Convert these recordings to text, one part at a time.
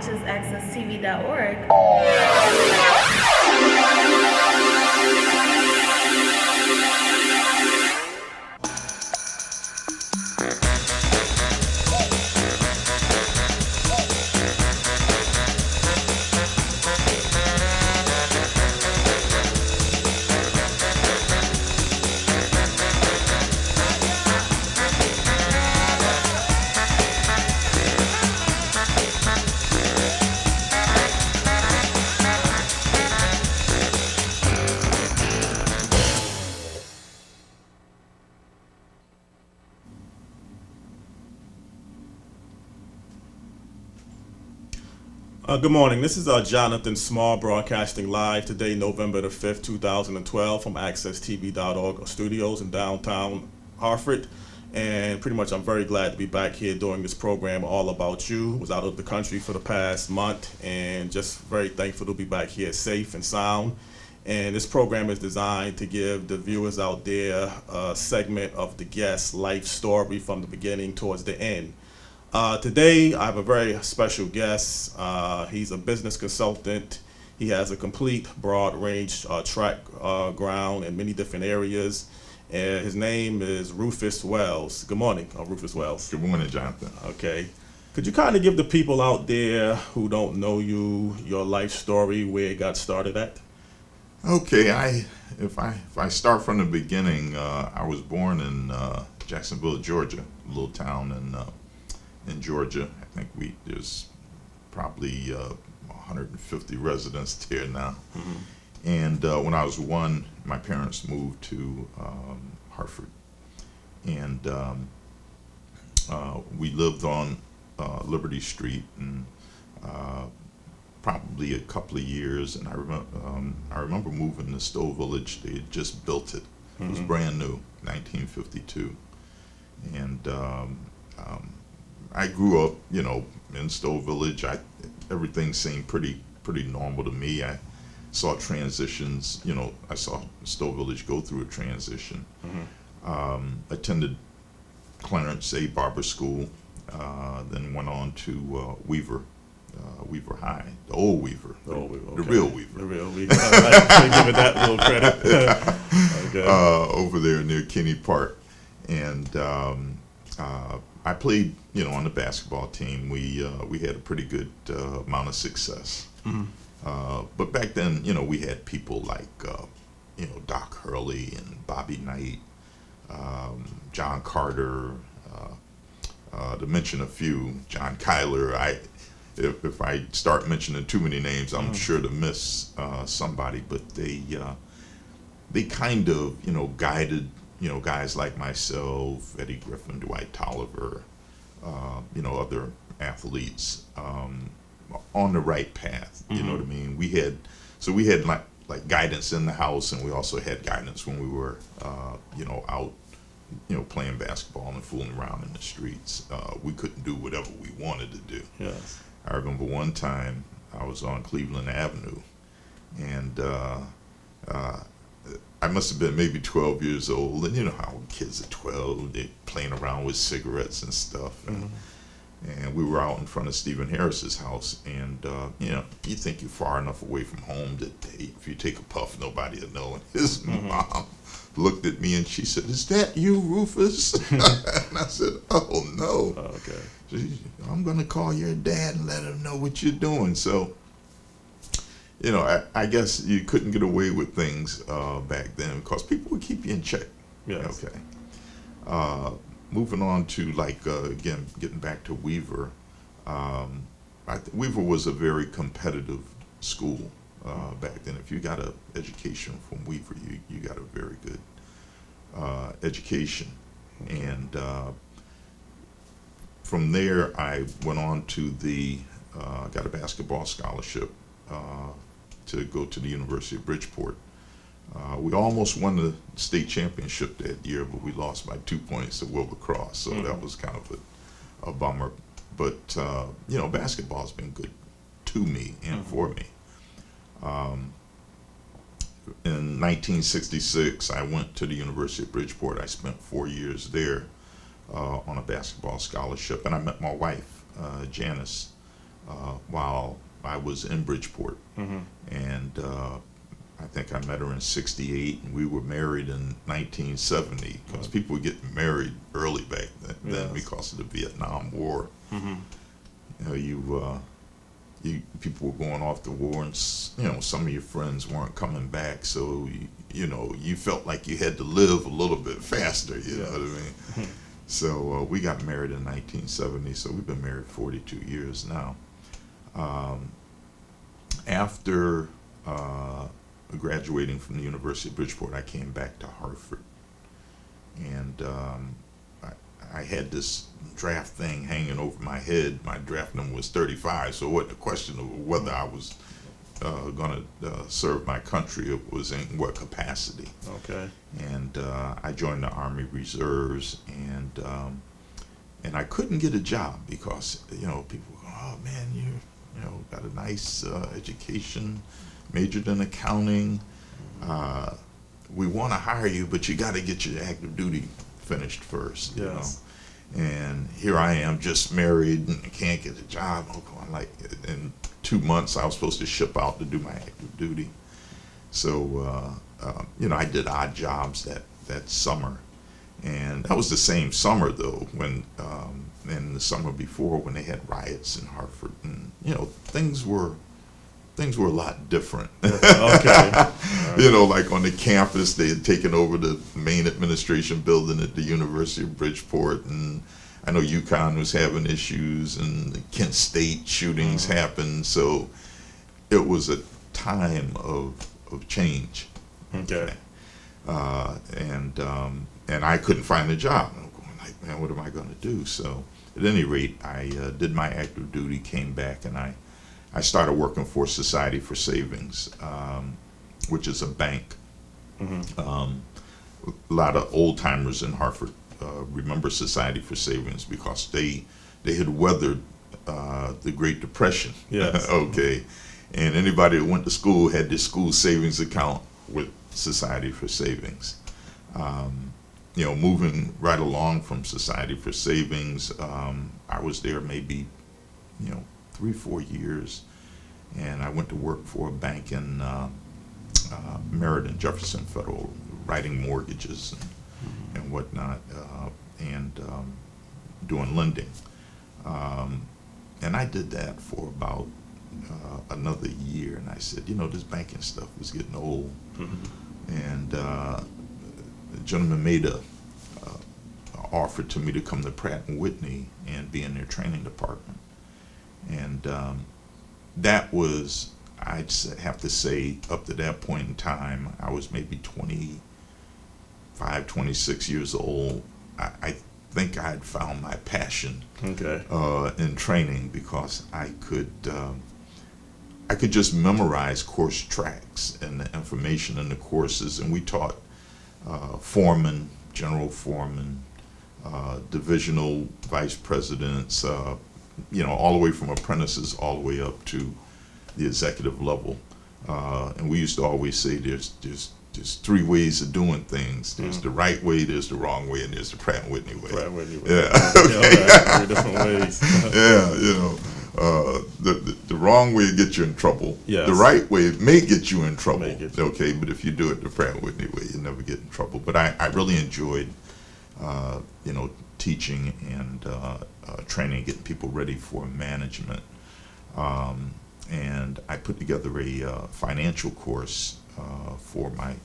which is accesstv.org. Good morning. This is Jonathan Small broadcasting live today, November the 5th, 2012 from accesstv.org studios in downtown Hartford. And pretty much I'm very glad to be back here doing this program, All About You. Was out of the country for the past month and just very thankful to be back here safe and sound. And this program is designed to give the viewers out there a segment of the guest's life story from the beginning towards the end. Today, I have a very special guest. He's a business consultant. He has a complete broad range background in many different areas. His name is Rufus Wells. Good morning, Rufus Wells. Good morning, Jonathan. Okay. Could you kind of give the people out there who don't know you your life story, where it got started at? Okay, if I start from the beginning, I was born in Jacksonville, Georgia, a little town in Georgia. I think there's probably 150 residents there now. Mm-hmm. And when I was one, my parents moved to Hartford, and we lived on Liberty Street, and probably a couple of years. And I remember moving to Stowe Village. They had just built it. It was brand new, 1952, and I grew up, in Stowe Village. Everything seemed pretty normal to me. I saw transitions. I saw Stowe Village go through a transition. Mm-hmm. Attended Clarence A. Barber School, then went on to Weaver High, the old Weaver, Okay. The real Weaver. The real Weaver. I like to give it that little credit. Okay. Over there near Kinney Park, and I played, on the basketball team. We had a pretty good amount of success. Mm-hmm. But back then, we had people like, Doc Hurley and Bobby Knight, John Carter, to mention a few, John Kyler. If I start mentioning too many names, I'm sure to miss somebody. But they kind of, guided, guys like myself, Eddie Griffin, Dwight Tolliver, other athletes on the right path. You know what I mean? We had like guidance in the house, and we also had guidance when we were, out, playing basketball and fooling around in the streets. We couldn't do whatever we wanted to do. Yes. I remember one time I was on Cleveland Avenue, and I must have been maybe 12 years old, and you know how kids at 12, they're playing around with cigarettes and stuff. And we were out in front of Stephen Harris's house, and you think you're far enough away from home that if you take a puff, nobody will know. And his mom looked at me and she said, "Is that you, Rufus?" And I said, "Oh no." Okay. "I'm going to call your dad and let him know what you're doing." So, I guess you couldn't get away with things back then because people would keep you in check. Yes. Okay. Moving on to again, getting back to Weaver. Weaver was a very competitive school back then. If you got an education from Weaver, you got a very good education. And from there, I went on to got a basketball scholarship to go to the University of Bridgeport. We almost won the state championship that year, but we lost by 2 points to Wilbur Cross, so that was kind of a bummer. But basketball's been good to me and for me. In 1966, I went to the University of Bridgeport. I spent 4 years there on a basketball scholarship, and I met my wife, Janice, while I was in Bridgeport. Mm-hmm. And I think I met her in '68, and we were married in 1970, because people were getting married early back then, Yes. because of the Vietnam War. Mm-hmm. People were going off to war, and some of your friends weren't coming back, so you felt like you had to live a little bit faster. You know what I mean? So we got married in 1970, so we've been married 42 years now. After graduating from the University of Bridgeport, I came back to Hartford, and I had this draft thing hanging over my head. My draft number was 35, so it wasn't a question of whether I was going to serve my country. It was in what capacity. Okay. And I joined the Army Reserves, and I couldn't get a job because people go, "Oh man, you got a nice education, majored in accounting. We want to hire you, but you got to get your active duty finished first." Yes. And here I am, just married, and I can't get a job. I'm like, in 2 months, I was supposed to ship out to do my active duty. So, I did odd jobs that summer. And that was the same summer, though, when in the summer before, when they had riots in Hartford. And, things were a lot different. Okay. Like on the campus, they had taken over the main administration building at the University of Bridgeport, and I know UConn was having issues, and the Kent State shootings happened, so it was a time of change. Okay. And I couldn't find a job. I'm going like, man, what am I going to do? So at any rate, I did my active duty, came back, and I started working for Society for Savings, which is a bank. Mm-hmm. A lot of old timers in Hartford remember Society for Savings because they had weathered the Great Depression. Yes. Okay. And anybody that went to school had their school savings account with Society for Savings. Moving right along from Society for Savings, I was there maybe 3-4 years, and I went to work for a bank in Meriden, Jefferson Federal, writing mortgages and whatnot, and doing lending. And I did that for about another year, and I said, this banking stuff was getting old. Mm-hmm. And the gentleman made a offer to me to come to Pratt & Whitney and be in their training department. And that was, I'd have to say, up to that point in time, I was maybe 25, 26 years old. I think I had found my passion in training, because I could just memorize course tracks and the information in the courses, and we taught foremen, general foremen, divisional vice presidents, all the way from apprentices all the way up to the executive level. And we used to always say there's 3 ways of doing things. There's the right way, there's the wrong way, and there's the Pratt & Whitney way. Pratt & Whitney way. Yeah. Okay. 3 different ways. Yeah, the wrong way gets you in trouble. Yes. The right way may get you in trouble. Get you. Okay, but if you do it the Pratt & Whitney way, you never get in trouble. But I really enjoyed, teaching and training, getting people ready for management. And I put together a financial course for my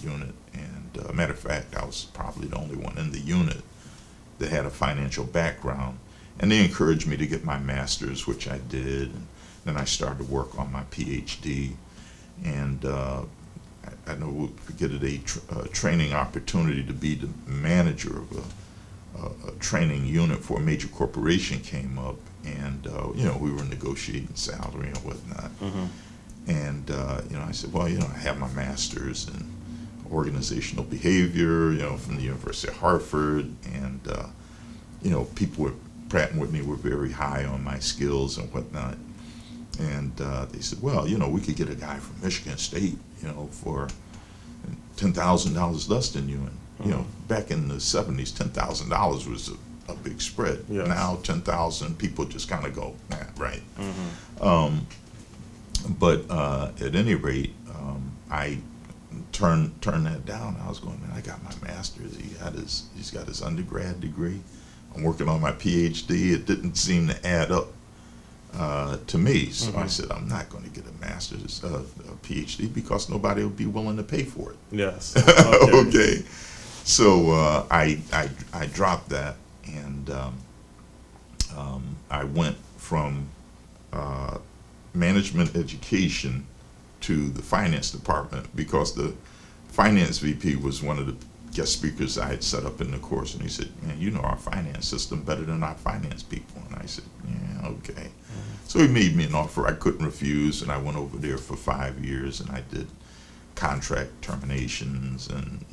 unit. And matter of fact, I was probably the only one in the unit that had a financial background. And they encouraged me to get my master's, which I did. And then I started to work on my PhD. And I know we get a training opportunity to be the manager of a training unit for a major corporation came up. And, we were negotiating salary and whatnot. Mm-hmm. And, I said, well, I have my master's in organizational behavior, from the University of Hartford. And, people at Pratt & Whitney were very high on my skills and whatnot. And they said, well, we could get a guy from Michigan State, for $10,000 less than you. And, back in the 70s, $10,000 was a big spread. Yes. Now 10,000 people just kind of go, right. But at any rate, I turned that down. I was going, man, I got my master's. He's got his undergrad degree. I'm working on my PhD. It didn't seem to add up to me. So I said, I'm not going to get a master's, a PhD, because nobody will be willing to pay for it. Yes. Okay. So I dropped that, and I went from management education to the finance department, because the finance VP was one of the guest speakers I had set up in the course, and he said, man, you know our finance system better than our finance people. And I said, yeah, okay. So he made me an offer I couldn't refuse, and I went over there for 5 years, and I did contract terminations and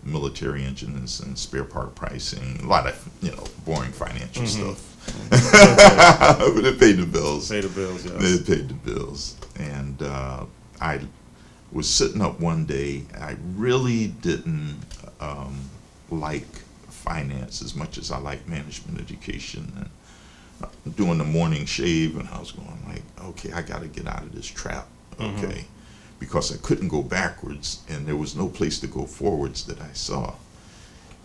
military engines and spare part pricing, a lot of boring financial stuff. But it paid the bills. Pay the bills, yes. It paid the bills. And I was sitting up one day. I really didn't like finance as much as I like management education. And doing the morning shave, and I was going like, okay, I got to get out of this trap, okay, because I couldn't go backwards, and there was no place to go forwards that I saw.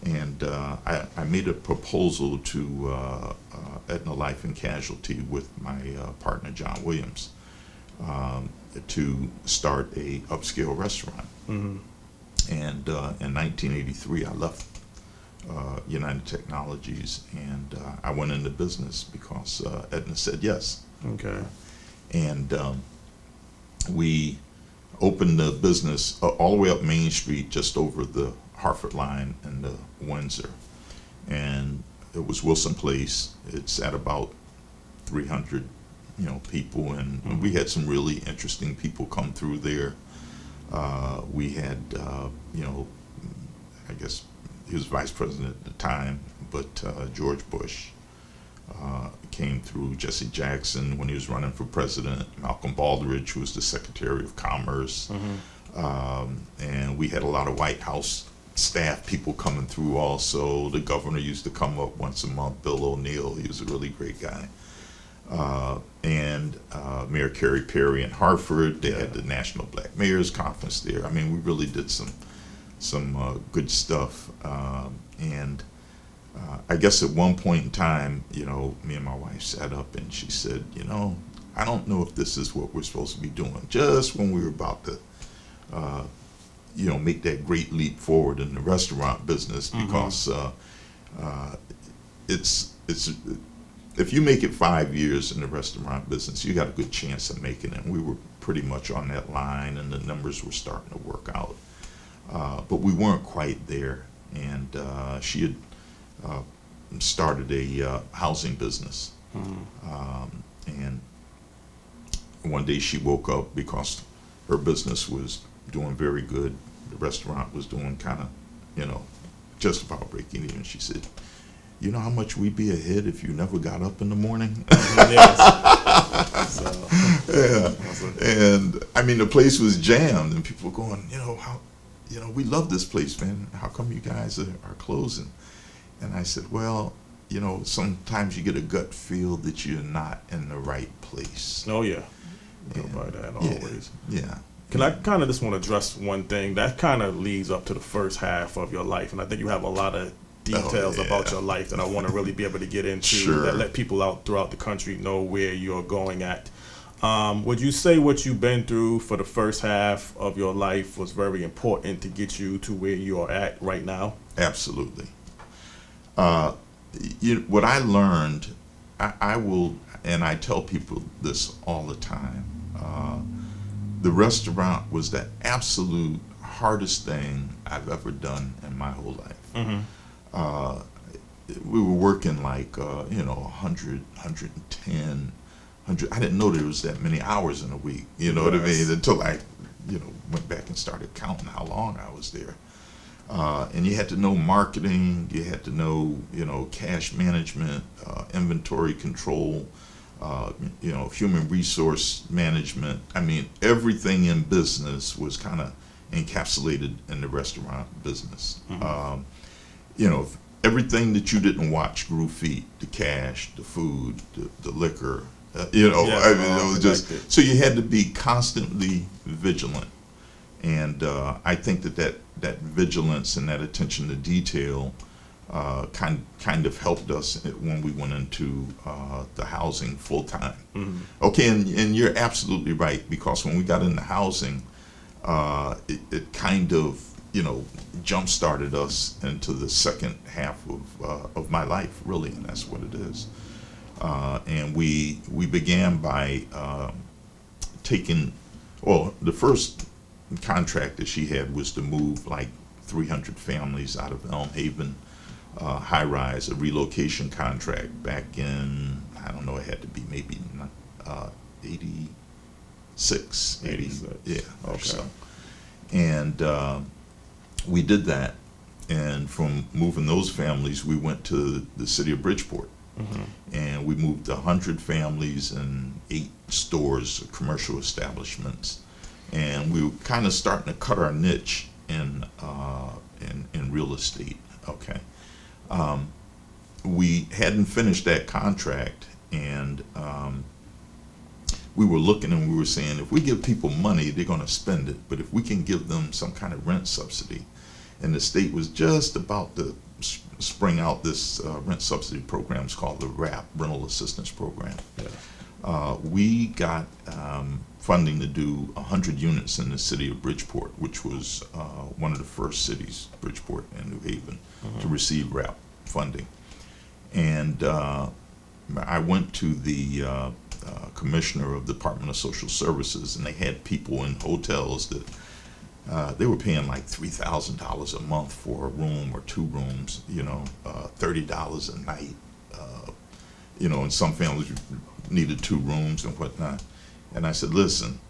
And I made a proposal to Aetna Life and Casualty with my partner John Williams to start a upscale restaurant. And in 1983, I left United Technologies, and I went into business because Aetna said yes. Okay. And we opened the business all the way up Main Street, just over the Hartford line and the Windsor. And it was Wilson Place. It's at about 300 people, and we had some really interesting people come through there. We had I guess he was vice president at the time, but George Bush came through, Jesse Jackson when he was running for president, Malcolm Baldrige, who was the Secretary of Commerce, and we had a lot of White House staff people coming through also. The governor used to come up once a month, Bill O'Neill. He was a really great guy. And Mayor Kerry Perry in Hartford. They had the National Black Mayors Conference there. I mean, we really did some good stuff. And I guess at one point in time, me and my wife sat up and she said, I don't know if this is what we're supposed to be doing. Just when we were about to, make that great leap forward in the restaurant business, because it's if you make it 5 years in the restaurant business, you got a good chance of making it. And we were pretty much on that line, and the numbers were starting to work out. But we weren't quite there. And she had started a housing business. And one day she woke up, because her business was doing very good. The restaurant was doing kind of, just about breaking even. She said, you know how much we'd be ahead if you never got up in the morning? Yeah. And I mean, the place was jammed, and people were going, we love this place, man. How come you guys are closing? And I said, well, sometimes you get a gut feel that you're not in the right place. Oh, yeah. Go by that always. Yeah. Can I kind of just want to address one thing that kind of leads up to the first half of your life, and I think you have a lot of details about your life that I want to really be able to get into, that let people out throughout the country know where you're going at. Would you say what you've been through for the first half of your life was very important to get you to where you are at right now? Absolutely. What I learned, I will, and I tell people this all the time, the restaurant was the absolute hardest thing I've ever done in my whole life. We were working like 100, 110, 100. I didn't know there was that many hours in a week. You know what I mean? Until I, went back and started counting how long I was there. And you had to know marketing. You had to know, cash management, inventory control, human resource management. I mean, everything in business was kind of encapsulated in the restaurant business. everything that you didn't watch grew feet: the cash, the food, the liquor. You know, Yeah, I mean, it was just connected. so you had to be constantly vigilant, and I think that vigilance and that attention to detail kind of helped us when we went into the housing full time. Mhm. Okay, and you're absolutely right, because when we got into housing, it kind of, you know, jump started us into the second half of my life, really, and that's what it is. And we began by taking, well, the first contract that she had was to move like 300 families out of Elm Haven high rise, a relocation contract back in, I don't know, it had to be maybe 86, 86. yeah, or Okay. so. And we did that, and from moving those families, we went to the city of Bridgeport, and we moved 100 families and 8 stores, commercial establishments, and we were kind of starting to cut our niche in real estate. Okay, we hadn't finished that contract, and we were looking and we were saying, if we give people money, they're going to spend it, but if we can give them some kind of rent subsidy, and the state was just about to spring out this rent subsidy program. It's called the RAP, Rental Assistance Program. Yeah. We got funding to do 100 units in the city of Bridgeport, which was one of the first cities, Bridgeport and New Haven, to receive RAP funding. And I went to the commissioner of the Department of Social Services, and they had people in hotels that they were paying like $3,000 a month for a room or 2 rooms, you know, $30 a night, you know, and some families needed 2 rooms and whatnot. And I said, listen,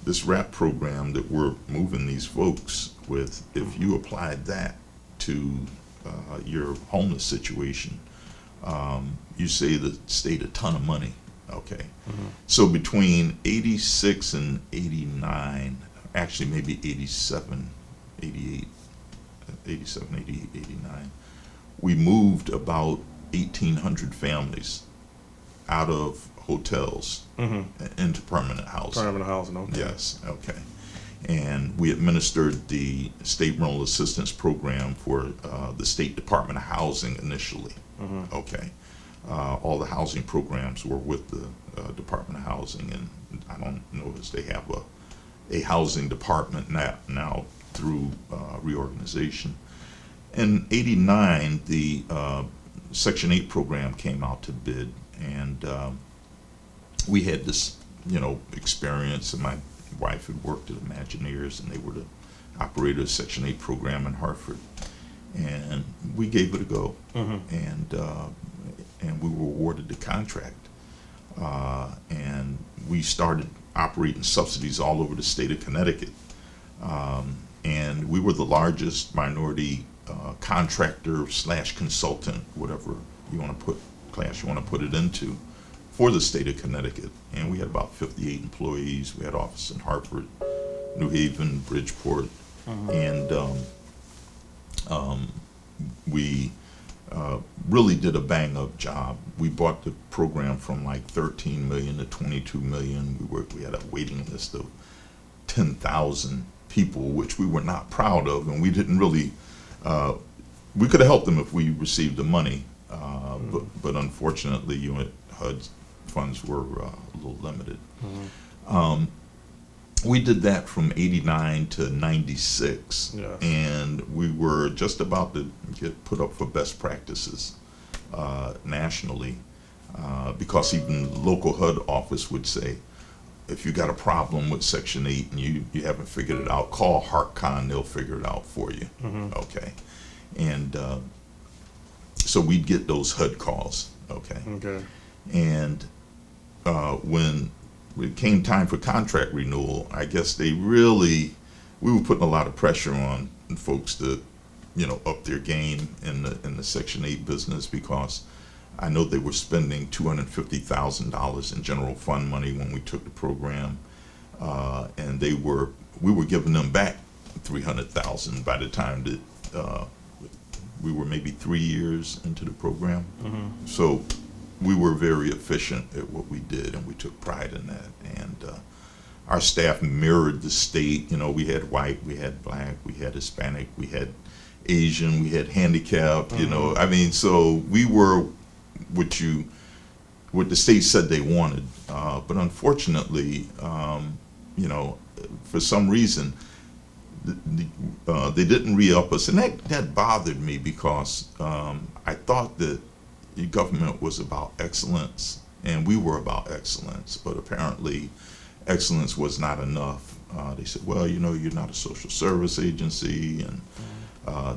this RAP program that we're moving these folks with, if you applied that to your homeless situation, you save the state a ton of money. Okay. So between 86 and 89, actually maybe 87, 88, 89, we moved about 1,800 families out of hotels into permanent housing. Permanent housing, okay. Yes, okay. And we administered the state rental assistance program for the State Department of Housing initially. Okay. All the housing programs were with the Department of Housing, and I don't know if they have a housing department now through reorganization. In '89, the Section 8 program came out to bid, and we had this, you know, experience, and my wife had worked at Imagineers, and they were the operator of the Section 8 program in Hartford, and we gave it a go, and we were awarded the contract, and we started operating subsidies all over the state of Connecticut, and we were the largest minority contractor / consultant, whatever you want to put class you want to put it into, for the state of Connecticut. And we had about 58 employees. We had offices in Hartford, New Haven, Bridgeport, and we really did a bang-up job. We brought the program from like 13 million to 22 million. We had a waiting list of 10,000 people, which we were not proud of, and we didn't really. We could have helped them if we received the money, but unfortunately, you know, HUD's funds were a little limited. We did that from '89 to '96, Yes. and we were just about to get put up for best practices nationally, because even the local HUD office would say, if you got a problem with Section 8 and you haven't figured it out, call HartCon, they'll figure it out for you. Okay. And so we'd get those HUD calls. Okay. Okay. And when it came time for contract renewal, I guess we were putting a lot of pressure on folks to, you know, up their game in the Section 8 business, because I know they were spending $250,000 in general fund money when we took the program, and we were giving them back $300,000 by the time that we were maybe 3 years into the program. So we were very efficient at what we did, and we took pride in that. And our staff mirrored the state. We had white, we had black, we had Hispanic, we had Asian, we had handicapped. I mean, so we were what the state said they wanted. But unfortunately, for some reason, they didn't re-up us, and that bothered me because I thought that the government was about excellence, and we were about excellence, but apparently excellence was not enough. They said, well, you're not a social service agency, and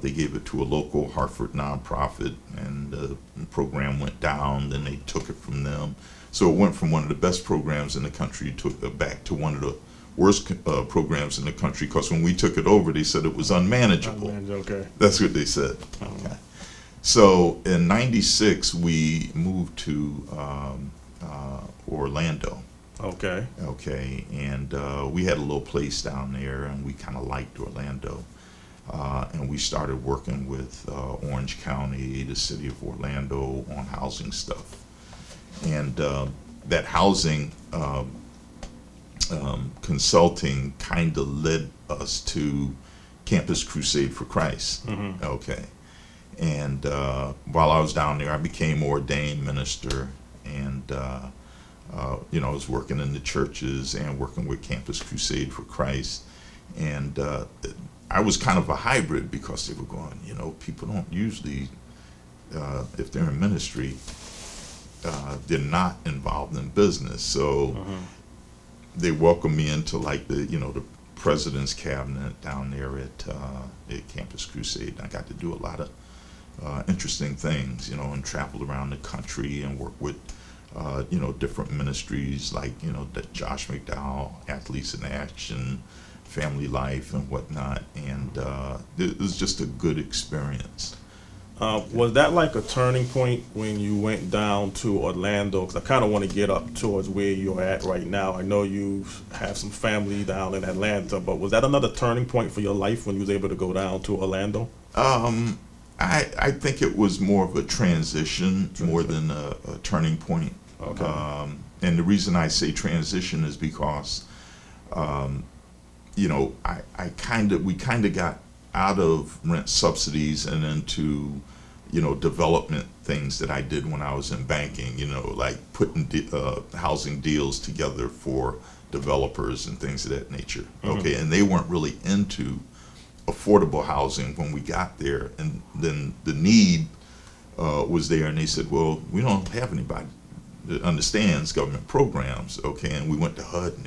they gave it to a local Hartford nonprofit, and the program went down. Then they took it from them. So it went from one of the best programs in the country back to one of the worst programs in the country, because when we took it over, they said it was unmanageable. Okay. That's what they said. Okay. So in '96, we moved to Orlando. Okay. Okay, and we had a little place down there, and we kind of liked Orlando. And we started working with Orange County, the city of Orlando, on housing stuff. And that housing consulting kind of led us to Campus Crusade for Christ. Okay. And while I was down there, I became ordained minister, and I was working in the churches and working with Campus Crusade for Christ. And I was kind of a hybrid, because they were going, people don't usually, if they're in ministry, they're not involved in business. So they welcomed me into like the president's cabinet down there at Campus Crusade. And I got to do a lot of interesting things, and travel around the country and work with different ministries like the Josh McDowell, Athletes in Action, Family Life, and whatnot. And it was just a good experience. Was that like a turning point when you went down to Orlando? Because I kind of want to get up towards where you're at right now. I know you have some family down in Atlanta, but was that another turning point for your life when you was able to go down to Orlando? I think it was more of a transition more than a turning point. Okay. And the reason I say transition is because, we kind of got out of rent subsidies and into, development things that I did when I was in banking, like putting housing deals together for developers and things of that nature. Okay. And they weren't really into affordable housing when we got there. And then the need was there, and they said, well, we don't have anybody that understands government programs. Okay. And we went to HUD, and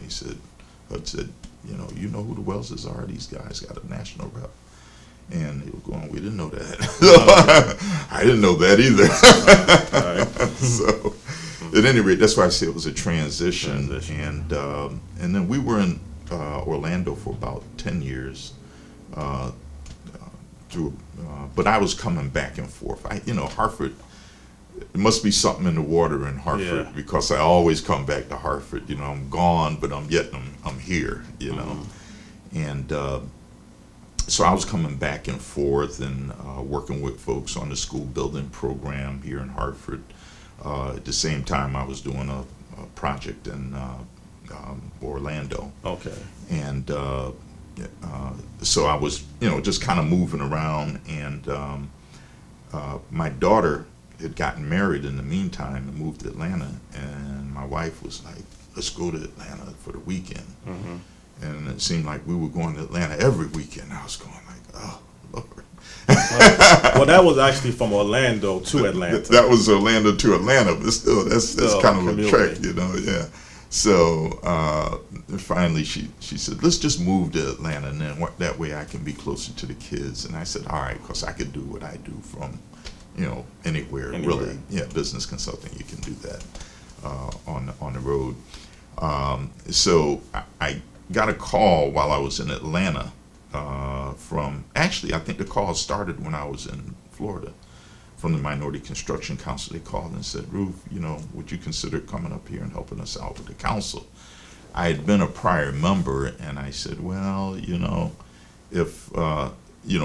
HUD said, you know who the Wellses are? These guys got a national rep. And they were going, we didn't know that. I didn't know that either. So, at any rate, that's why I say it was a transition. And then we were in Orlando for about 10 years. But I was coming back and forth. Hartford, it must be something in the water in Hartford, because I always come back to Hartford. I'm gone, but I'm here, And so I was coming back and forth and working with folks on the school building program here in Hartford. At the same time, I was doing a project in Orlando. Okay. And so I was, just kind of moving around, and my daughter had gotten married in the meantime and moved to Atlanta, and my wife was like, let's go to Atlanta for the weekend. And it seemed like we were going to Atlanta every weekend. I was going like, oh, Lord. Well, that was actually from Orlando to Atlanta. That was Orlando to Atlanta, but still, that's kind of a trek, yeah. So finally she said, let's just move to Atlanta, and then that way I can be closer to the kids. And I said, all right, because I could do what I do from, anywhere. Really. Yeah, business consulting, you can do that on the road. So I got a call while I was in Atlanta actually, I think the call started when I was in Florida, from the Minority Construction Council. They called and said, Ruf, would you consider coming up here and helping us out with the council? I had been a prior member, and I said, well, if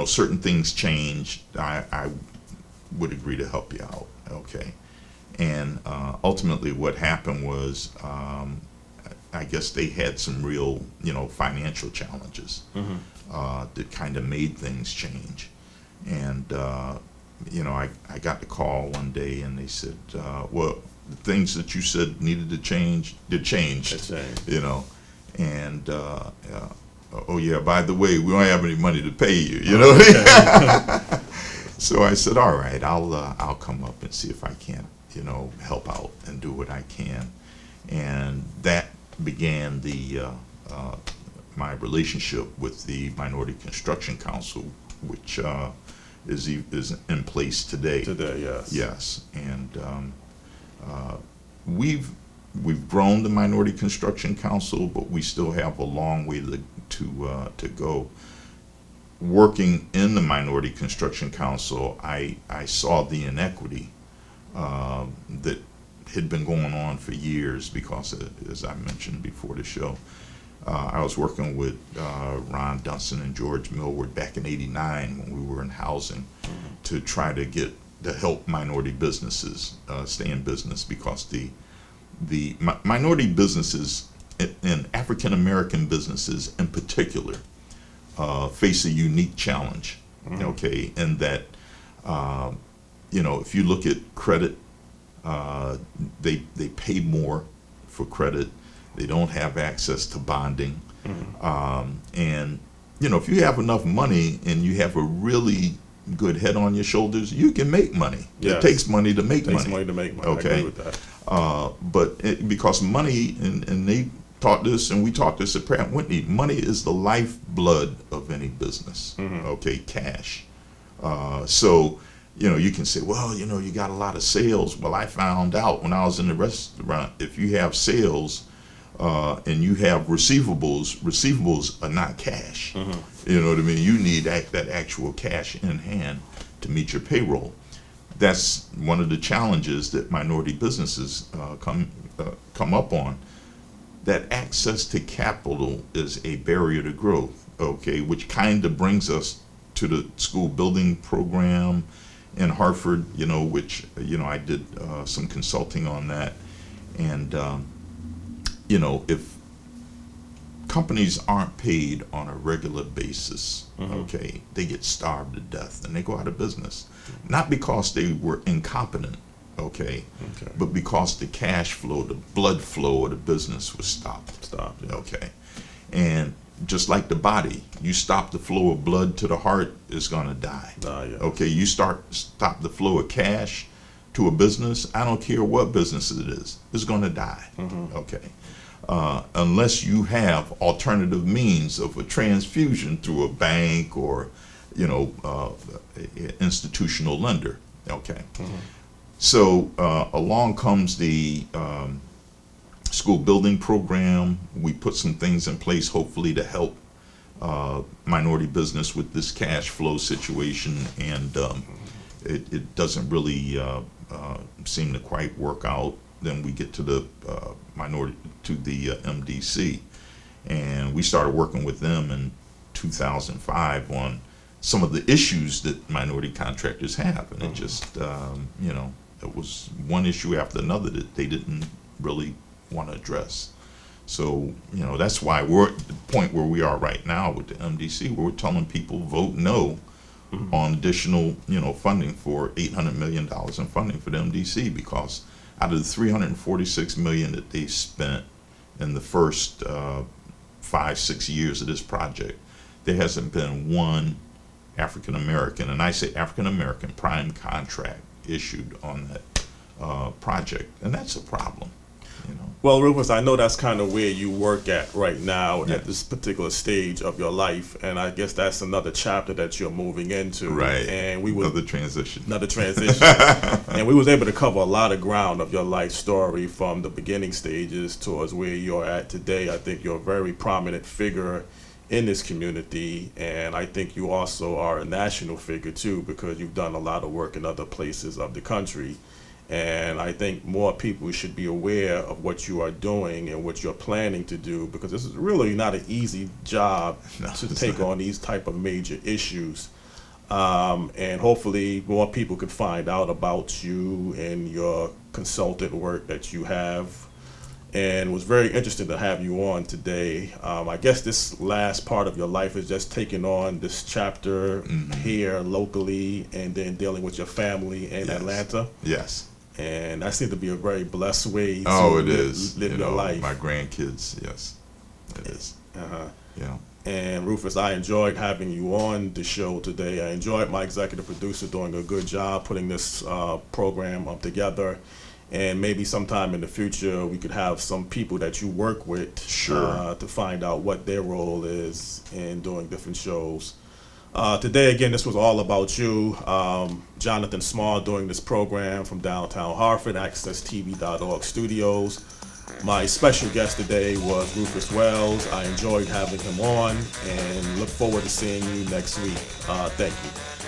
certain things changed, I would agree to help you out. Okay. And ultimately what happened was, I guess they had some real, financial challenges that kind of made things change. And, I got the call one day and they said, well, the things that you said needed to change, did change, and, oh yeah, by the way, we don't have any money to pay you, So I said, all right, I'll come up and see if I can, help out and do what I can. And that began my relationship with the Minority Construction Council, which is in place today. Today, yes. Yes, and we've grown the Minority Construction Council, but we still have a long way to go. Working in the Minority Construction Council, I saw the inequity that had been going on for years because, as I mentioned before the show, I was working with Ron Dunson and George Millward back in '89 when we were in housing to try to help minority businesses stay in business, because the minority businesses and African American businesses in particular face a unique challenge, okay, in that if you look at credit, they pay more for credit. They don't have access to bonding, and if you have enough money and you have a really good head on your shoulders, you can make money. Yes. It takes money to make money. It takes money to make money. Okay. I agree with that. But because money, and they taught this, and we taught this at Pratt & Whitney, money is the lifeblood of any business. Okay, cash. So, you can say, well, you got a lot of sales. Well, I found out when I was in the restaurant, if you have sales and you have receivables are not cash. You know what I mean? You need that actual cash in hand to meet your payroll. That's one of the challenges that minority businesses come up on. That access to capital is a barrier to growth, okay, which kind of brings us to the school building program in Hartford, which, I did some consulting on that. And, if companies aren't paid on a regular basis, okay, they get starved to death and they go out of business. Not because they were incompetent, okay, but because the cash flow, the blood flow of the business was stopped. Yeah. Okay. And just like the body, you stop the flow of blood to the heart, it's gonna die. Yes. Okay, you stop the flow of cash to a business, I don't care what business it is, it's gonna die. Okay. Unless you have alternative means of a transfusion through a bank or, institutional lender. Okay. So along comes the school building program. We put some things in place, hopefully, to help minority business with this cash flow situation, and it doesn't really seem to quite work out. Then we get to the MDC, and we started working with them in 2005 on some of the issues that minority contractors have, and it just it was one issue after another that they didn't really want to address. So that's why we're at the point where we are right now with the MDC, where we're telling people vote no on additional funding for $800 million in funding for the MDC, because out of the $346 million that they spent in the first 5-6 years of this project, there hasn't been one African American, and I say African American, prime contract issued on that project, and that's a problem. Well, Rufus, I know that's kind of where you work at right now at this particular stage of your life, and I guess that's another chapter that you're moving into. Right. And another transition. And we was able to cover a lot of ground of your life story from the beginning stages towards where you're at today. I think you're a very prominent figure in this community, and I think you also are a national figure too, because you've done a lot of work in other places of the country. And I think more people should be aware of what you are doing and what you're planning to do, because this is really not an easy job No, to it's take not. on these type of major issues. And hopefully more people could find out about you and your consultant work that you have. And it was very interesting to have you on today. I guess this last part of your life is just taking on this chapter here locally and then dealing with your family in Yes. Atlanta. Yes. And that seems to be a very blessed way to Oh, it is. live You your know, life. my grandkids. Yes, it is. Uh-huh. Yeah. And Rufus, I enjoyed having you on the show today. I enjoyed my executive producer doing a good job putting this program up together. And maybe sometime in the future we could have some people that you work with Sure. to find out what their role is in doing different shows. Today, again, this was all about you. Jonathan Small doing this program from downtown Hartford, AccessTV.org studios. My special guest today was Rufus Wells. I enjoyed having him on and look forward to seeing you next week. Thank you.